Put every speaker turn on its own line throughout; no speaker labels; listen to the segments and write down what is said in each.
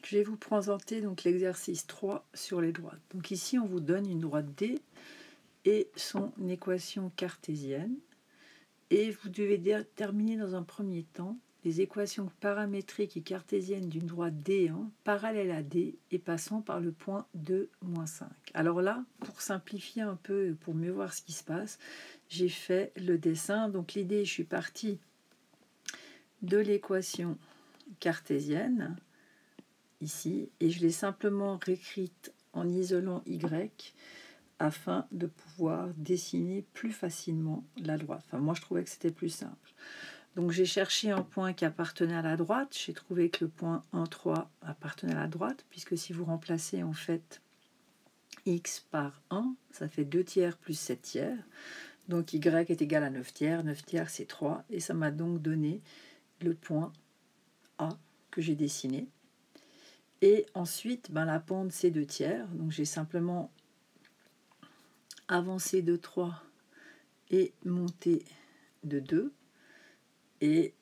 Je vais vous présenter donc l'exercice 3 sur les droites. Donc ici, on vous donne une droite D et son équation cartésienne. Et vous devez déterminer dans un premier temps les équations paramétriques et cartésiennes d'une droite D1 parallèle à D et passant par le point 2, moins 5. Alors là, pour simplifier un peu, pour mieux voir ce qui se passe, j'ai fait le dessin. Donc l'idée, je suis partie de l'équation cartésienne, ici, et je l'ai simplement réécrite en isolant Y afin de pouvoir dessiner plus facilement la droite. Enfin, moi, je trouvais que c'était plus simple. Donc, j'ai cherché un point qui appartenait à la droite. J'ai trouvé que le point 1, 3 appartenait à la droite, puisque si vous remplacez en fait x par 1, ça fait 2 tiers plus 7 tiers. Donc, y est égal à 9 tiers. 9 tiers, c'est 3. Et ça m'a donc donné le point A que j'ai dessiné. Et ensuite, la pente, c'est 2 tiers. Donc, j'ai simplement avancé de 3 et monté de 2. Et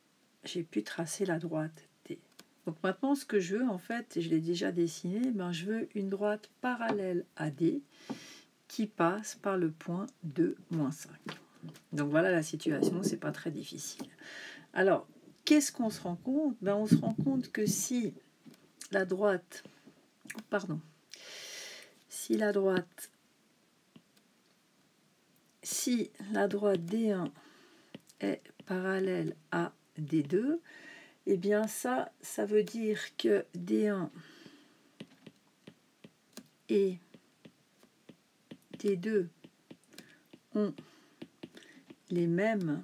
j'ai pu tracer la droite D. Donc maintenant, ce que je veux, en fait, et je l'ai déjà dessiné, je veux une droite parallèle à D qui passe par le point 2, moins 5. Donc voilà la situation, c'est pas très difficile. Alors, qu'est-ce qu'on se rend compte? On se rend compte que si la droite D1 est parallèle à D2, eh bien ça veut dire que D1 et D2 ont les mêmes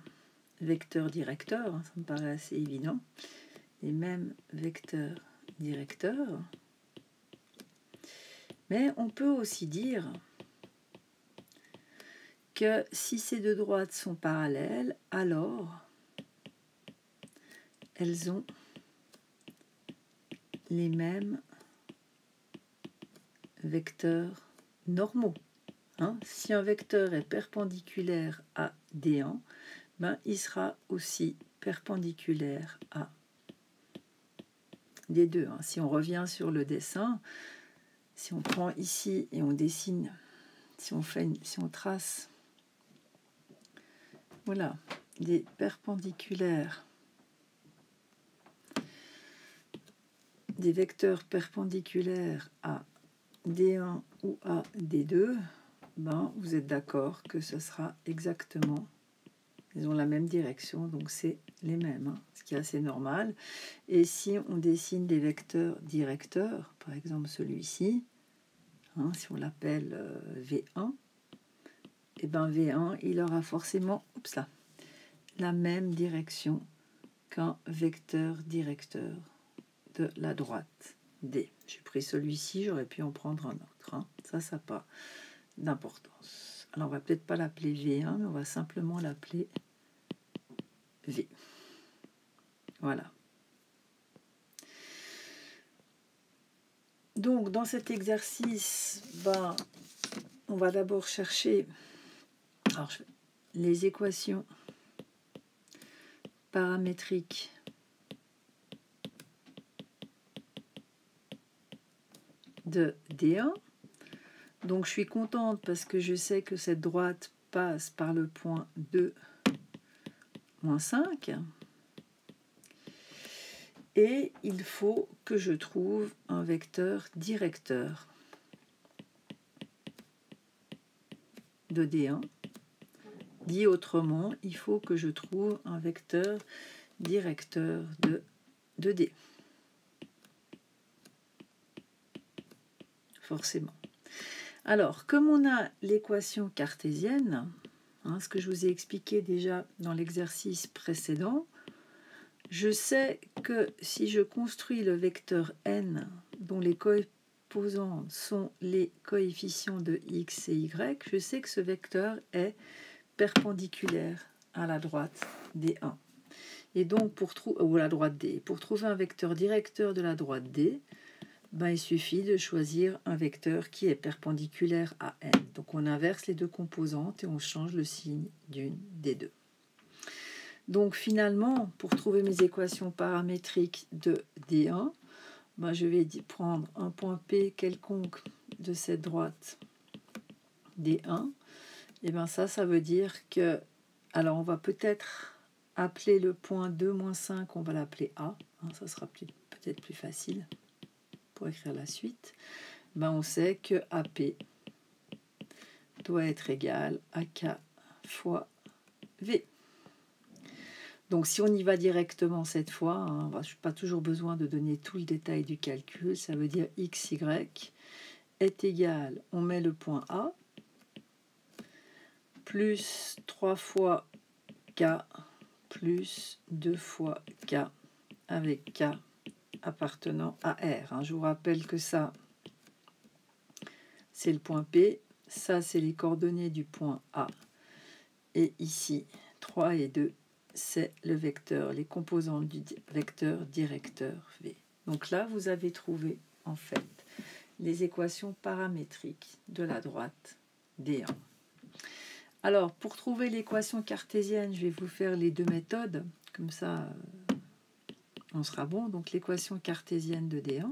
vecteurs directeurs, ça me paraît assez évident, les mêmes vecteurs directeurs. Mais on peut aussi dire que si ces deux droites sont parallèles, alors elles ont les mêmes vecteurs normaux. Si un vecteur est perpendiculaire à D1, il sera aussi perpendiculaire à D2. Si on revient sur le dessin, si on prend ici et on dessine, si on trace, voilà, des perpendiculaires, des vecteurs perpendiculaires à D1 ou à D2, vous êtes d'accord que ce sera exactement, ils ont la même direction, donc c'est les mêmes, ce qui est assez normal. Et si on dessine des vecteurs directeurs, par exemple celui-ci, si on l'appelle V1, et V1, il aura forcément la même direction qu'un vecteur directeur de la droite D. J'ai pris celui-ci, j'aurais pu en prendre un autre. Ça n'a pas d'importance. Alors, on va peut-être pas l'appeler V1, mais on va simplement l'appeler V. Voilà. Donc, dans cet exercice, on va d'abord chercher les équations paramétriques de D1. Donc, je suis contente parce que je sais que cette droite passe par le point 2, moins 5. Et il faut que je trouve un vecteur directeur de D1. Dit autrement, il faut que je trouve un vecteur directeur de D. Forcément. Alors, comme on a l'équation cartésienne, ce que je vous ai expliqué déjà dans l'exercice précédent, je sais que si je construis le vecteur n dont les composantes sont les coefficients de x et y, je sais que ce vecteur est perpendiculaire à la droite D1. Et donc, ou la droite D. Pour trouver un vecteur directeur de la droite D, il suffit de choisir un vecteur qui est perpendiculaire à n. Donc, on inverse les deux composantes et on change le signe d'une des deux. Donc finalement, pour trouver mes équations paramétriques de D1, ben, je vais prendre un point P quelconque de cette droite D1. Et bien ça veut dire que, alors on va peut-être appeler le point 2 moins 5, on va l'appeler A, hein, ça sera peut-être plus facile pour écrire la suite. Ben, on sait que AP doit être égal à K fois V. Donc si on y va directement cette fois, hein, je n'ai pas toujours besoin de donner tout le détail du calcul, ça veut dire XY est égal, on met le point A, plus 3 fois K, plus 2 fois K, avec K appartenant à R. Hein. Je vous rappelle que ça, c'est le point P, ça c'est les coordonnées du point A, et ici, 3 et 2, c'est le vecteur, les composantes du vecteur directeur V. Donc là, vous avez trouvé en fait les équations paramétriques de la droite D1. Alors, pour trouver l'équation cartésienne, je vais vous faire les deux méthodes, comme ça on sera bon. Donc l'équation cartésienne de D1,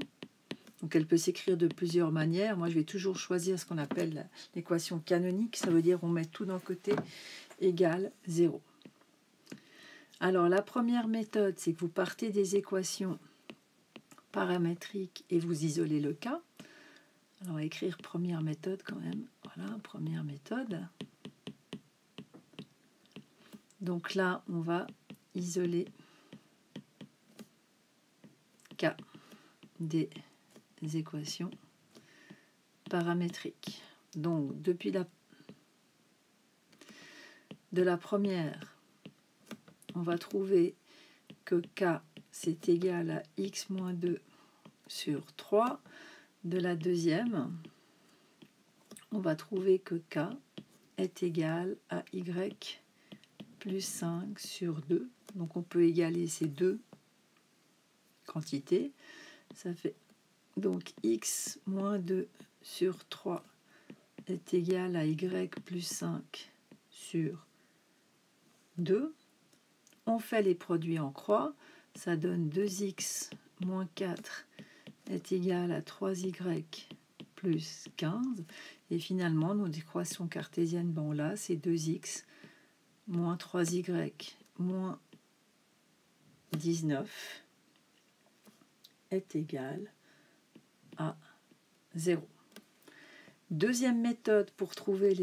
donc elle peut s'écrire de plusieurs manières. Moi, je vais toujours choisir ce qu'on appelle l'équation canonique, ça veut dire on met tout d'un côté égale 0. Alors la première méthode, c'est que vous partez des équations paramétriques et vous isolez le cas. Alors on va écrire première méthode quand même. Voilà, première méthode. Donc là, on va isoler K des équations paramétriques. Donc depuis de la première, on va trouver que K c'est égal à x moins 2 sur 3. De la deuxième, on va trouver que K est égal à y plus 5 sur 2. Donc on peut égaler ces deux quantités. Ça fait donc x moins 2 sur 3 est égal à y plus 5 sur 2. On fait les produits en croix. Ça donne 2x moins 4 est égal à 3y plus 15. Et finalement, nos équations cartésiennes, bon là, c'est 2x moins 3y moins 19 est égal à 0. Deuxième méthode pour trouver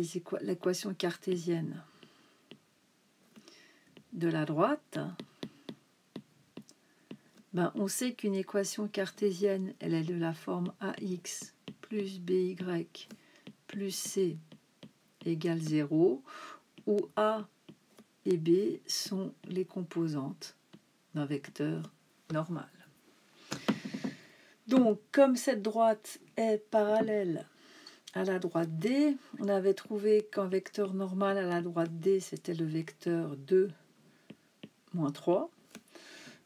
l'équation cartésienne de la droite, ben, on sait qu'une équation cartésienne, elle est de la forme AX plus BY plus C égale 0, où A et B sont les composantes d'un vecteur normal. Donc, comme cette droite est parallèle à la droite D, on avait trouvé qu'un vecteur normal à la droite D, c'était le vecteur 2, moins 3.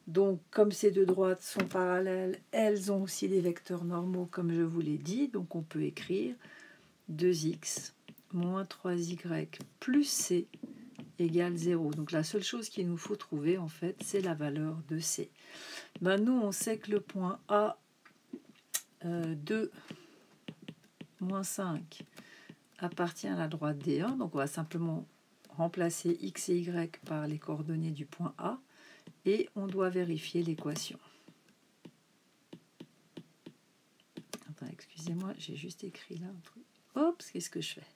Donc, comme ces deux droites sont parallèles, elles ont aussi des vecteurs normaux, comme je vous l'ai dit. Donc, on peut écrire 2x moins 3y plus c égale 0. Donc, la seule chose qu'il nous faut trouver, en fait, c'est la valeur de c. Ben, nous, on sait que le point A, 2, moins 5, appartient à la droite D1. Donc, on va simplement remplacer x et y par les coordonnées du point A. Et on doit vérifier l'équation. Excusez-moi, j'ai juste écrit là un truc. Oups, qu'est-ce que je fais?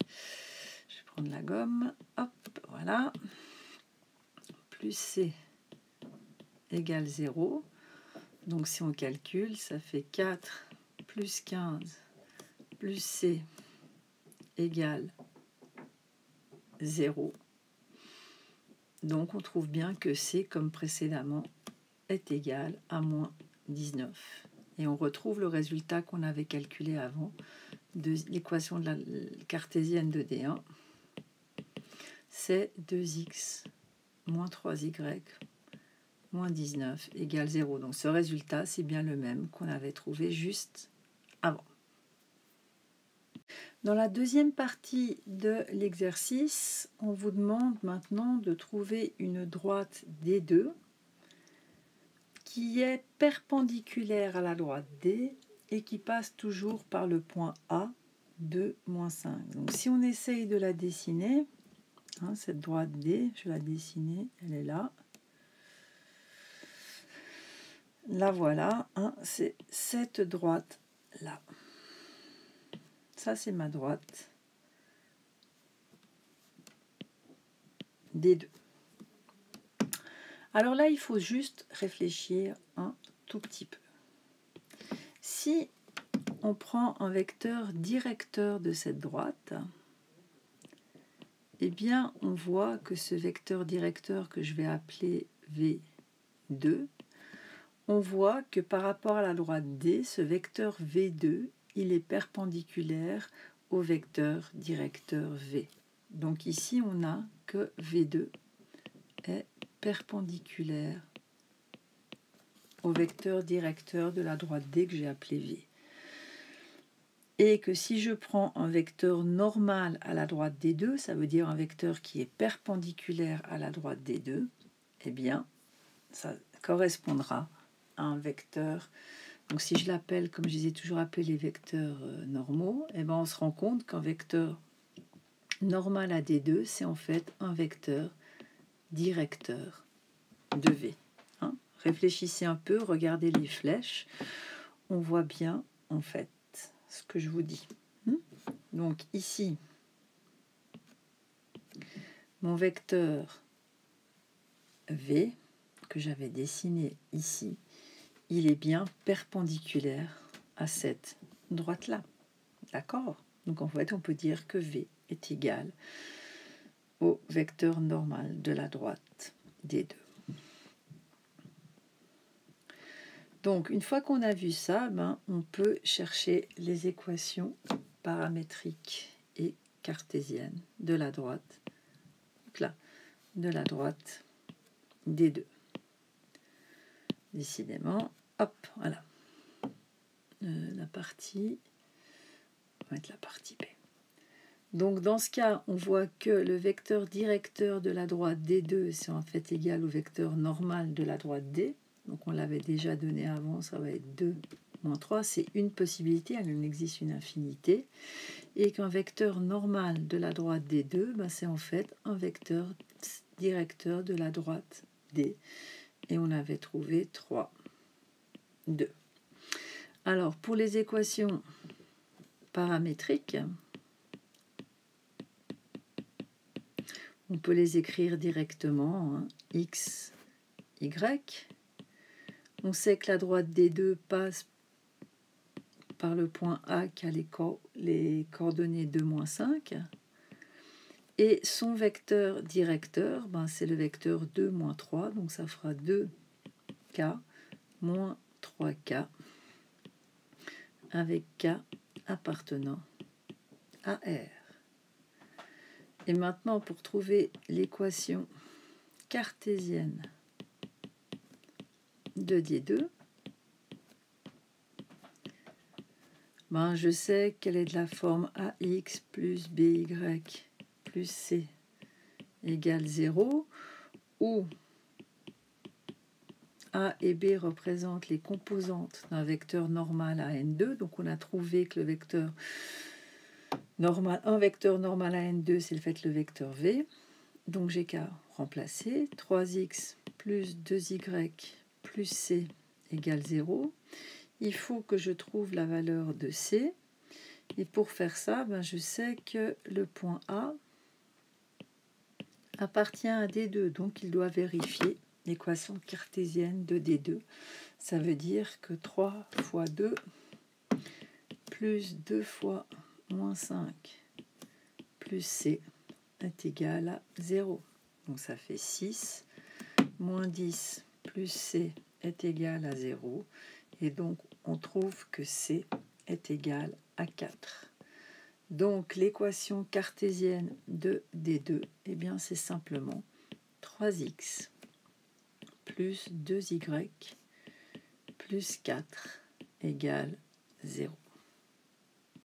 Je vais prendre la gomme. Hop, voilà. Plus C égale 0. Donc si on calcule, ça fait 4 plus 15 plus C égale 0. Donc on trouve bien que C, comme précédemment, est égal à moins 19. Et on retrouve le résultat qu'on avait calculé avant de l'équation de la cartésienne de D1. C'est 2x moins 3y moins 19 égale 0. Donc ce résultat, c'est bien le même qu'on avait trouvé juste avant. Dans la deuxième partie de l'exercice, on vous demande maintenant de trouver une droite D2 qui est perpendiculaire à la droite D et qui passe toujours par le point A de moins 5. Donc si on essaye de la dessiner, hein, cette droite D, je vais la dessiner, elle est là. La voilà, hein, c'est cette droite-là. Ça, c'est ma droite D2. Alors là, il faut juste réfléchir un tout petit peu. Si on prend un vecteur directeur de cette droite, eh bien, on voit que ce vecteur directeur que je vais appeler V2, on voit que par rapport à la droite D, ce vecteur V2, il est perpendiculaire au vecteur directeur V. Donc ici, on a que V2 est perpendiculaire au vecteur directeur de la droite D que j'ai appelé V. Et que si je prends un vecteur normal à la droite D2, ça veut dire un vecteur qui est perpendiculaire à la droite D2, eh bien, ça correspondra à un vecteur. Donc si je l'appelle, comme je les ai toujours appelés les vecteurs normaux, eh bien, on se rend compte qu'un vecteur normal à D2, c'est en fait un vecteur directeur de V. Hein? Réfléchissez un peu, regardez les flèches, on voit bien en fait ce que je vous dis. Donc ici, mon vecteur V, que j'avais dessiné ici, il est bien perpendiculaire à cette droite-là. D'accord? Donc en fait, on peut dire que V est égal au vecteur normal de la droite D2. Donc, une fois qu'on a vu ça, on peut chercher les équations paramétriques et cartésiennes de la droite, donc là, de la droite D2. Décidément, hop, voilà. La partie, on va mettre la partie B. Donc, dans ce cas, on voit que le vecteur directeur de la droite D2, c'est en fait égal au vecteur normal de la droite D. Donc on l'avait déjà donné avant, ça va être 2 moins 3, c'est une possibilité, il en existe une infinité. Et qu'un vecteur normal de la droite D2, c'est en fait un vecteur directeur de la droite D. Et on avait trouvé 3, 2. Alors pour les équations paramétriques, on peut les écrire directement, hein, x, y. On sait que la droite D2 passe par le point A qui a les coordonnées 2, moins 5. Et son vecteur directeur, c'est le vecteur 2, moins 3. Donc ça fera 2K moins 3K avec K appartenant à R. Et maintenant, pour trouver l'équation cartésienne de D2, je sais qu'elle est de la forme AX plus BY plus C égale 0, où A et B représentent les composantes d'un vecteur normal à N2. Donc on a trouvé que le vecteur normal, un vecteur normal à N2, c'est le vecteur V. Donc j'ai qu'à remplacer 3x plus 2y plus C égale 0. Il faut que je trouve la valeur de C. Et pour faire ça, je sais que le point A appartient à D2. Donc il doit vérifier l'équation cartésienne de D2. Ça veut dire que 3 fois 2 plus 2 fois moins 5 plus C est égal à 0. Donc ça fait 6. Moins 10 plus C est égal à 0. Et donc, on trouve que C est égal à 4. Donc, l'équation cartésienne de D2, c'est simplement 3x plus 2y plus 4 égale 0.